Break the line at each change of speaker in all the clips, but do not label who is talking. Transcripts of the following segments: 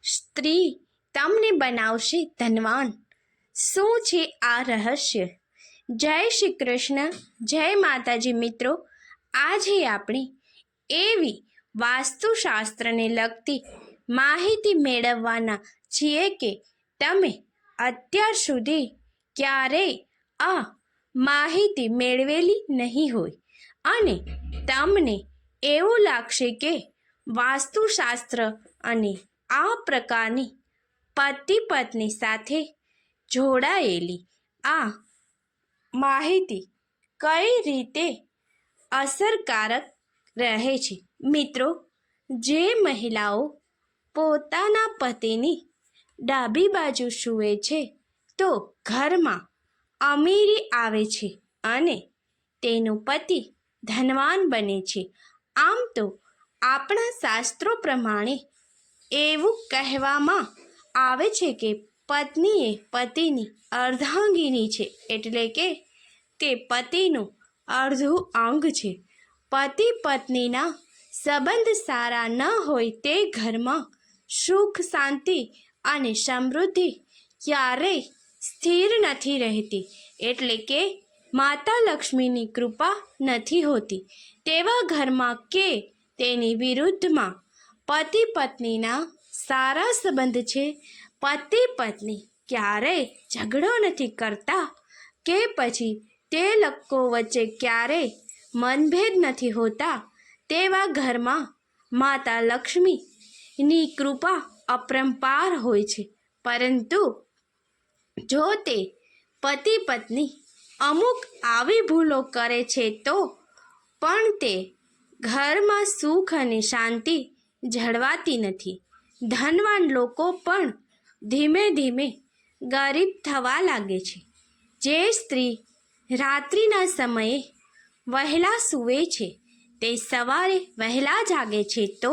સ્ત્રી તમને બનાવશે ધનવાન. શું છે આ રહસ્ય? જય શ્રી કૃષ્ણ, જય માતાજી. મિત્રો, આજે આપણે એવી વાસ્તુશાસ્ત્રને લગતી માહિતી મેળવવાના છીએ કે તમે અત્યાર સુધી ક્યારેય આ માહિતી મેળવેલી નહીં હોય અને તમને એવું લાગશે કે વાસ્તુશાસ્ત્ર અને આ પ્રકારની પતિ પત્ની સાથે જોડાયેલી આ માહિતી કઈ રીતે અસરકારક રહે છે. મિત્રો, જે મહિલાઓ પોતાના પતિની ડાબી બાજુ સૂવે છે તો ઘરમાં અમીરી આવે છે અને તેનો પતિ ધનવાન બને છે. આમ તો આપણા શાસ્ત્રો પ્રમાણે એવું કહેવામાં આવે છે કે પત્ની એ પતિની અર્ધાંગિની છે, એટલે કે તે પતિનું અડધું અંગ છે. પતિ પત્નીના સંબંધ સારા ન હોય તે ઘરમાં સુખ, શાંતિ અને સમૃદ્ધિ ક્યારેય સ્થિર નથી રહેતી, એટલે કે માતા લક્ષ્મીની કૃપા નથી હોતી. તેવા ઘરમાં કે તેની વિરુદ્ધમાં પતિ પત્નીના સારા સંબંધ છે, પતિ પત્ની ક્યારેય ઝઘડો નથી કરતા કે પછી તે લોકો વચ્ચે ક્યારેય મનભેદ નથી હોતા, તેવા ઘરમાં માતા લક્ષ્મીની કૃપા અપરંપાર હોય છે. પરંતુ જો તે પતિ પત્ની અમુક આવી ભૂલો કરે છે તો પણ તે ઘરમાં સુખ અને શાંતિ જળવાતી નથી. ધનવાન લોકો પણ ધીમે ધીમે ગરીબ થવા લાગે છે. જે સ્ત્રી રાત્રિના સમયે વહેલા સૂવે છે તે સવારે વહેલા જાગે છે તો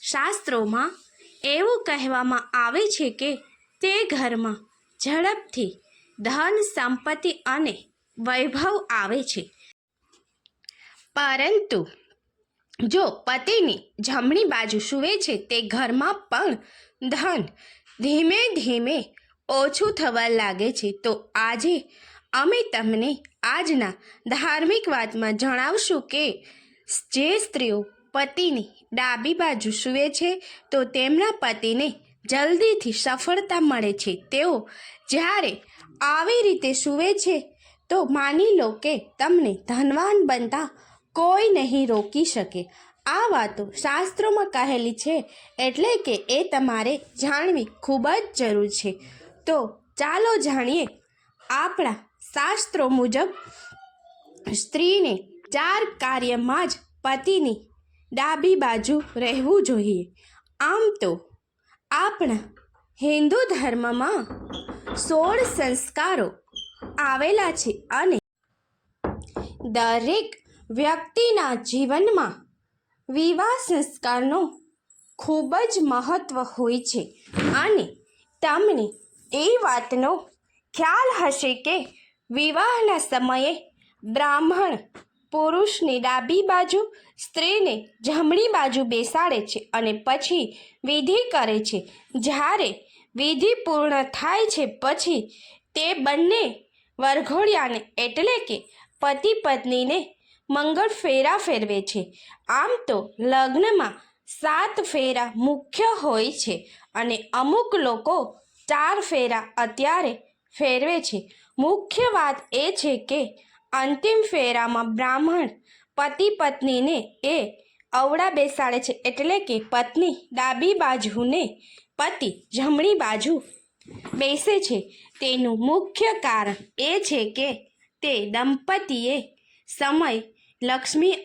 શાસ્ત્રોમાં એવું કહેવામાં આવે છે કે તે ઘરમાં ઝડપથી ધન, સંપત્તિ અને વૈભવ આવે છે. પરંતુ જો પતિની જમણી બાજુ સૂવે છે તે ઘરમાં પણ ધન ધીમે ધીમે ઓછું થવા લાગે છે. તો આજે અમે તમને આજના ધાર્મિક વાતમાં જણાવશું કે જે સ્ત્રીઓ પતિની ડાબી બાજુ સૂવે છે તો તેમના પતિને જલ્દીથી સફળતા મળે છે. તેઓ જ્યારે આવી રીતે સૂવે છે તો માની લો કે તમને ધનવાન બનતા કોઈ નહીં રોકી શકે. આ વાતો શાસ્ત્રોમાં કહેલી છે, એટલે કે એ તમારે જાણવી ખૂબ જ જરૂર છે. તો ચાલો જાણીએ. આપણા શાસ્ત્રો મુજબ સ્ત્રીને 4 કાર્યમાં જ પતિની ડાબી બાજુ રહેવું જોઈએ. આમ તો આપણા હિન્દુ ધર્મમાં 16 સંસ્કારો આવેલા છે અને દરેક વ્યક્તિના જીવનમાં વિવાહ સંસ્કારનો ખૂબ જ મહત્વ હોય છે. અને તમને એ વાતનો ખ્યાલ હશે કે વિવાહના સમયે બ્રાહ્મણ પુરુષની ડાબી બાજુ, સ્ત્રીને જમણી બાજુ બેસાડે છે અને પછી વિધિ કરે છે. જ્યારે વિધિ પૂર્ણ થાય છે પછી તે બંને વરઘોડિયાને એટલે કે પતિ પત્નીને મંગળ ફેરા ફેરવે છે. આમ તો લગ્નમાં 7 ફેરા મુખ્ય હોય છે અને અમુક લોકો 4 ફેરા અત્યારે ફેરવે છે. મુખ્ય વાત એ છે કે અંતિમ ફેરામાં બ્રાહ્મણ પતિ પત્નીને એ અવળા બેસાડે છે, એટલે કે પત્ની ડાબી બાજુને પતિ જમણી બાજુ બેસે છે. તેનું મુખ્ય કારણ એ છે કે તે દંપતીએ સમયે લક્ષ્મી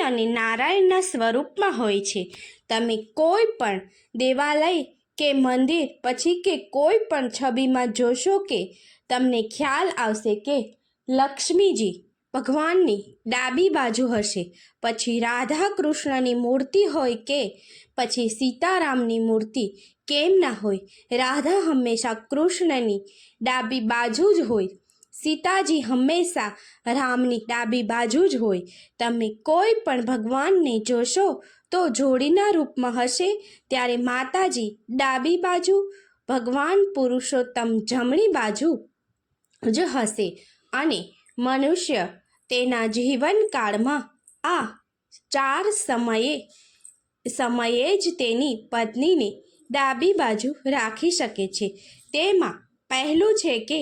અને નારાયણના સ્વરૂપમાં હોય છે. તમે કોઈ પણ દેવાલય કે મંદિર પછી કે કોઈ પણ છબીમાં જોશો કે તમને ખ્યાલ આવશે કે લક્ષ્મીજી ભગવાનની ડાબી બાજુ હશે. પછી રાધા કૃષ્ણની મૂર્તિ હોય કે પછી સીતારામની મૂર્તિ કેમ ના હોય, રાધા હંમેશા કૃષ્ણની ડાબી બાજુ જ હોય. સીતાજી હંમેશા રામની ડાબી બાજુ જ હોય. તમે કોઈ પણ ભગવાનને જોશો તો જોડીના રૂપમાં હશે, ત્યારે માતાજી ડાબી બાજુ, ભગવાન પુરુષોત્તમ જમણી બાજુ જ હશે. અને મનુષ્ય તેના જીવનકાળમાં આ 4 સમયે જ તેની પત્નીને ડાબી બાજુ રાખી શકે છે. તેમાં પહેલું છે કે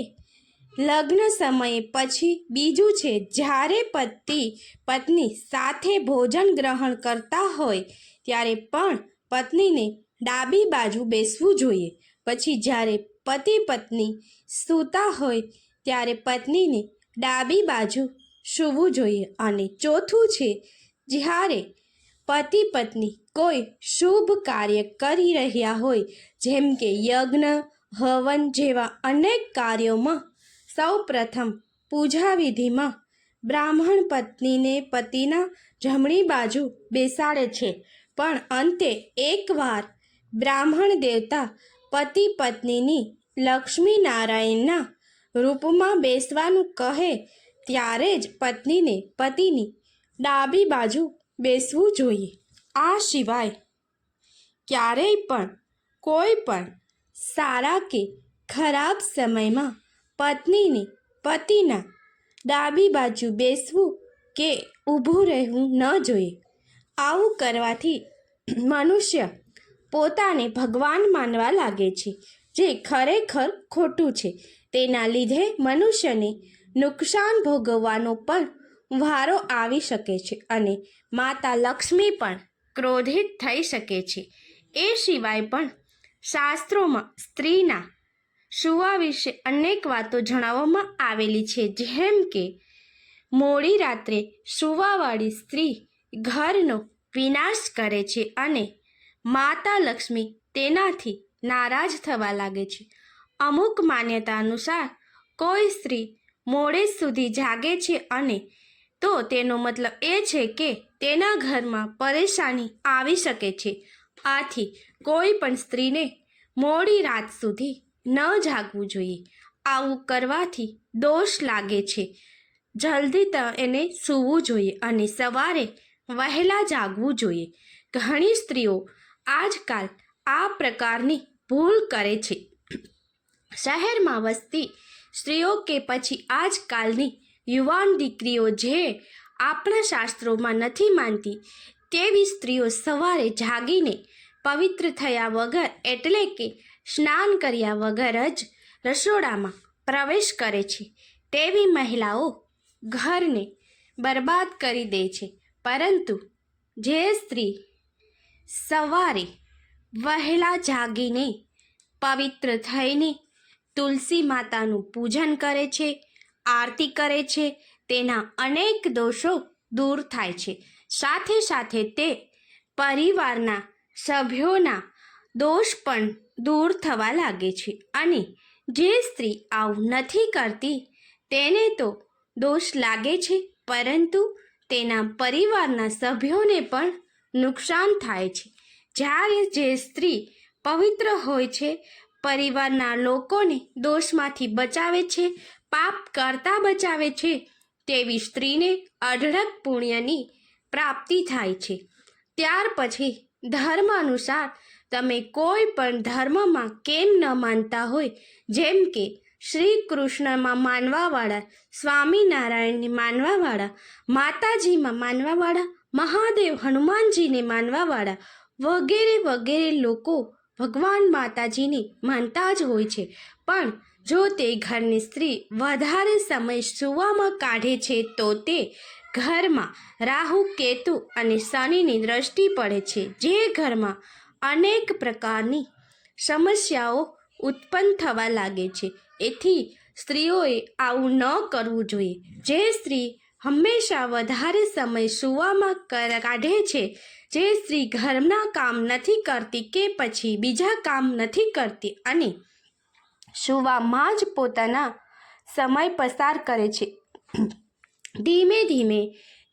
લગ્ન સમયે, પછી બીજું છે જ્યારે પતિ પત્ની સાથે ભોજન ગ્રહણ કરતા હોય ત્યારે પણ પત્નીને ડાબી બાજુ બેસવું જોઈએ. પછી જ્યારે પતિ પત્ની સૂતા હોય ત્યારે પત્નીને ડાબી બાજુ સૂવું જોઈએ. અને ચોથું છે જ્યારે પતિ પત્ની કોઈ શુભ કાર્ય કરી રહ્યા હોય, જેમ કે યજ્ઞ, હવન જેવા અનેક કાર્યોમાં સૌપ્રથમ પૂજા વિધિમાં બ્રાહ્મણ પત્નીને પતિના જમણી બાજુ બેસાડે છે, પણ અંતે એકવાર બ્રાહ્મણ દેવતા પતિ પત્નીની લક્ષ્મીનારાયણના રૂપમાં બેસવાનું કહે ત્યારે જ પત્નીને પતિની ડાબી બાજુ બેસવું જોઈએ. આ સિવાય ક્યારેય પણ કોઈ પણ સારા કે ખરાબ સમયમાં પત્નીને પતિના ડાબી બાજુ બેસવું કે ઊભું રહેવું ન જોઈએ. આવું કરવાથી મનુષ્ય પોતાને ભગવાન માનવા લાગે છે, જે ખરેખર ખોટું છે. તેના લીધે મનુષ્યને નુકસાન ભોગવવાનો પણ વારો આવી શકે છે અને માતા લક્ષ્મી પણ ક્રોધિત થઈ શકે છે. એ સિવાય પણ શાસ્ત્રોમાં સ્ત્રીના સૂવા વિશે અનેક વાતો જણાવવામાં આવેલી છે, જેમ કે મોડી રાત્રે સૂવાવાળી સ્ત્રી ઘરનો વિનાશ કરે છે અને માતા લક્ષ્મી તેનાથી નારાજ થવા લાગે છે. અમુક માન્યતા અનુસાર કોઈ સ્ત્રી મોડે સુધી જાગે છે અને તો તેનો મતલબ એ છે કે તેના ઘરમાં પરેશાની આવી શકે છે. આથી કોઈ પણ સ્ત્રીને મોડી રાત સુધી ન જાગવું જોઈએ. આવું કરવાથી દોષ લાગે છે. જલ્દી એને સૂવું જોઈએ અને સવારે વહેલા જાગવું જોઈએ. ઘણી સ્ત્રીઓ આજકાલ આ પ્રકારની ભૂલ કરે છે. શહેરમાં વસતી સ્ત્રીઓ કે પછી આજકાલની યુવાન દીકરીઓ જે આપણા શાસ્ત્રોમાં નથી માનતી તેવી સ્ત્રીઓ સવારે જાગીને પવિત્ર થયા વગર, એટલે કે સ્નાન કર્યા વગર જ રસોડામાં પ્રવેશ કરે છે. તેવી મહિલાઓ ઘરને બરબાદ કરી દે છે. પરંતુ જે સ્ત્રી સવારે વહેલા જાગીને પવિત્ર થઈને તુલસી માતાનું પૂજન કરે છે, આરતી કરે છે, તેના અનેક દોષો દૂર થાય છે. સાથે સાથે તે પરિવારના સભ્યોના દોષ પણ દૂર થવા લાગે છે. અને જે સ્ત્રી આવું નથી કરતી તેને તો દોષ લાગે છે, પરંતુ તેના પરિવારના સભ્યોને પણ નુકસાન થાય છે. જ્યારે જે સ્ત્રી પવિત્ર હોય છે, પરિવારના લોકોને દોષમાંથી બચાવે છે, પાપ કરતા બચાવે છે, તેવી સ્ત્રીને અઢળક પુણ્યની પ્રાપ્તિ થાય છે. ત્યાર પછી ધર્મ અનુસાર તમે કોઈ પણ ધર્મમાં કેમ ન માનતા હોય, જેમ કે શ્રી કૃષ્ણમાં માનવાવાળા, સ્વામિનારાયણને માનવાવાળા, માતાજીમાં માનવાવાળા, મહાદેવ હનુમાનજીને માનવાવાળા વગેરે વગેરે લોકો ભગવાન માતાજીને માનતા જ હોય છે. પણ જો તે ઘરની સ્ત્રી વધારે સમય સૂવામાં કાઢે છે તો તે ઘરમાં રાહુ, કેતુ અને શનિની દ્રષ્ટિ પડે છે, જે ઘરમાં અનેક પ્રકારની સમસ્યાઓ ઉત્પન્ન થવા લાગે છે. એથી સ્ત્રીઓએ આવું ન કરવું જોઈએ. જે સ્ત્રી હંમેશા વધારે સમય સૂવામાં કાઢે છે, જે સ્ત્રી ઘરના કામ નથી કરતી કે પછી બીજા કામ નથી કરતી અને સૂવામાં જ પોતાના સમય પસાર કરે છે, ધીમે ધીમે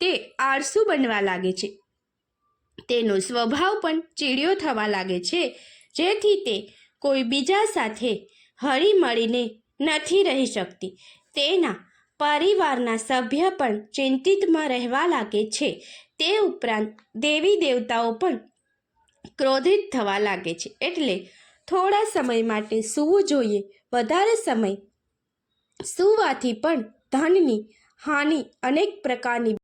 તે આળસુ બનવા લાગે છે. તેનો સ્વભાવ પણ ચીડિયો થવા લાગે છે, જેથી તે કોઈ બીજા સાથે હળી મળીને નથી રહી શકતી. તેના પરિવારના સભ્ય પણ ચિંતિતમાં રહેવા લાગે છે. તે ઉપરાંત દેવી દેવતાઓ પણ ક્રોધિત થવા લાગે છે. એટલે થોડા સમય માટે સૂવું જોઈએ. વધારે સમય સૂવાથી પણ ધનની હાનિ, અનેક પ્રકારની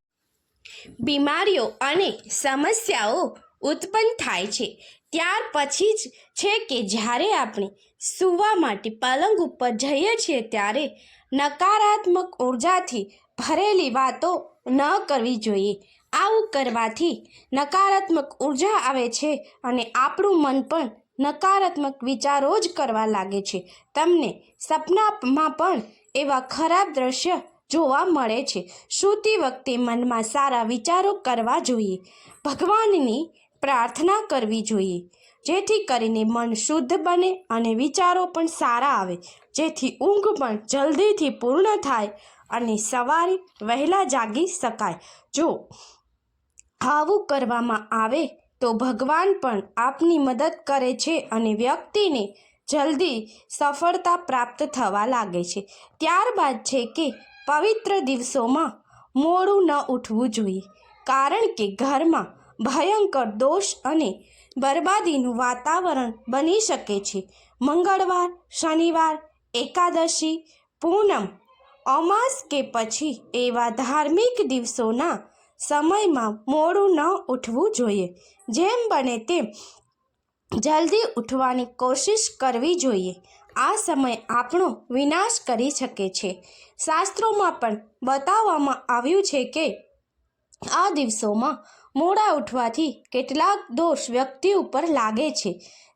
બીમારીઓ અને સમસ્યાઓ ઉત્પન્ન થાય છે. ત્યાર પછી જ છે કે જ્યારે આપણે સૂવા માટે પલંગ ઉપર જઈએ છીએ ત્યારે નકારાત્મક ઉર્જાથી ભરેલી વાતો ન કરવી જોઈએ. આવું કરવાથી નકારાત્મક ઉર્જા આવે છે અને આપણું મન પણ નકારાત્મક વિચારો જ કરવા લાગે છે. તમને સપનામાં પણ એવા ખરાબ દ્રશ્ય જોવા મળે છે. સૂતી વખતે મનમાં સારા વિચારો કરવા જોઈએ. ભગવાનની પ્રાર્થના કરવી જોઈએ, જેથી કરીને મન શુદ્ધ બને અને વિચારો પણ સારા આવે, જેથી ઊંઘ પણ જલ્દીથી પૂર્ણ થાય અને સવારે વહેલા જાગી શકાય. જો આવું કરવામાં આવે તો ભગવાન પણ આપની મદદ કરે છે અને વ્યક્તિને જલ્દી સફળતા પ્રાપ્ત થવા લાગે છે. ત્યારબાદ છે કે પવિત્ર દિવસોમાં મોડું ન ઉઠવું જોઈએ, કારણ કે ઘરમાં ભયંકર દોષ અને બરબાદીનું વાતાવરણ બની શકે છે. મંગળવાર, શનિવાર, એકાદશી, પૂનમ, અમાસ કે પછી એવા ધાર્મિક દિવસોના સમયમાં મોડું ન ઉઠવું જોઈએ. જેમ બને તેમ જલ્દી ઉઠવાની કોશિશ કરવી જોઈએ. આ સમય આપણો વિનાશ કરી શકે છે. શાસ્ત્રોમાં પણ બતાવવામાં આવ્યું છે કે આ દિવસોમાં મોડા ઉઠવાથી કેટલાક દોષ વ્યક્તિ ઉપર લાગે છે,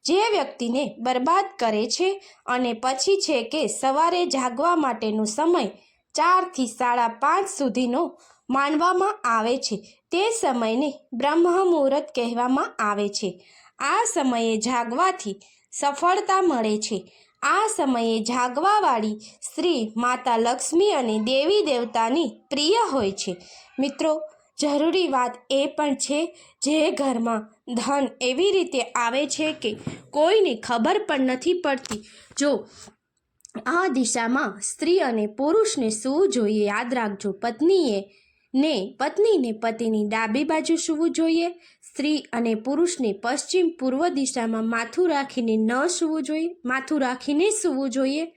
જે વ્યક્તિને બરબાદ કરે છે. અને પછી છે કે સવારે જાગવા માટેનો સમય 4 થી 5:30 સુધીનો માનવામાં આવે છે. તે સમયને બ્રહ્મ મુહૂર્ત કહેવામાં આવે છે. આ સમયે જાગવાથી સફળતા મળે છે. આ સમયે જાગવાવાળી સ્ત્રી માતા લક્ષ્મી અને દેવી દેવતાની પ્રિય હોય છે. મિત્રો, જરૂરી વાત એ પણ છે, જે ઘરમાં ધન એવી રીતે આવે છે કે કોઈને ખબર પણ નથી પડતી. જો આ દિશામાં સ્ત્રી અને પુરુષને સૂવું જોઈએ. યાદ રાખજો, પત્નીને પતિની ડાબી બાજુ સૂવું જોઈએ. સ્ત્રી અને પુરુષને પશ્ચિમ પૂર્વ દિશામાં માથું રાખીને ન સૂવું જોઈએ, માથું રાખીને સૂવું જોઈએ.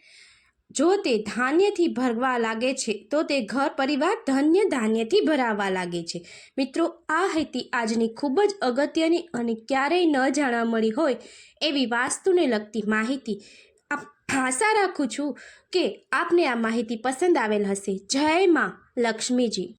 જો તે ધાન્યથી ભરવા લાગે છે તો તે ઘર પરિવાર ધાન્યથી ભરાવા લાગે છે. મિત્રો, આ હતી આજની ખૂબ જ અગત્યની અને ક્યારેય ન જાણવા મળી હોય એવી વાસ્તુને લગતી માહિતી. આશા રાખું છું કે આપને આ માહિતી પસંદ આવેલ હશે. જય માં લક્ષ્મીજી.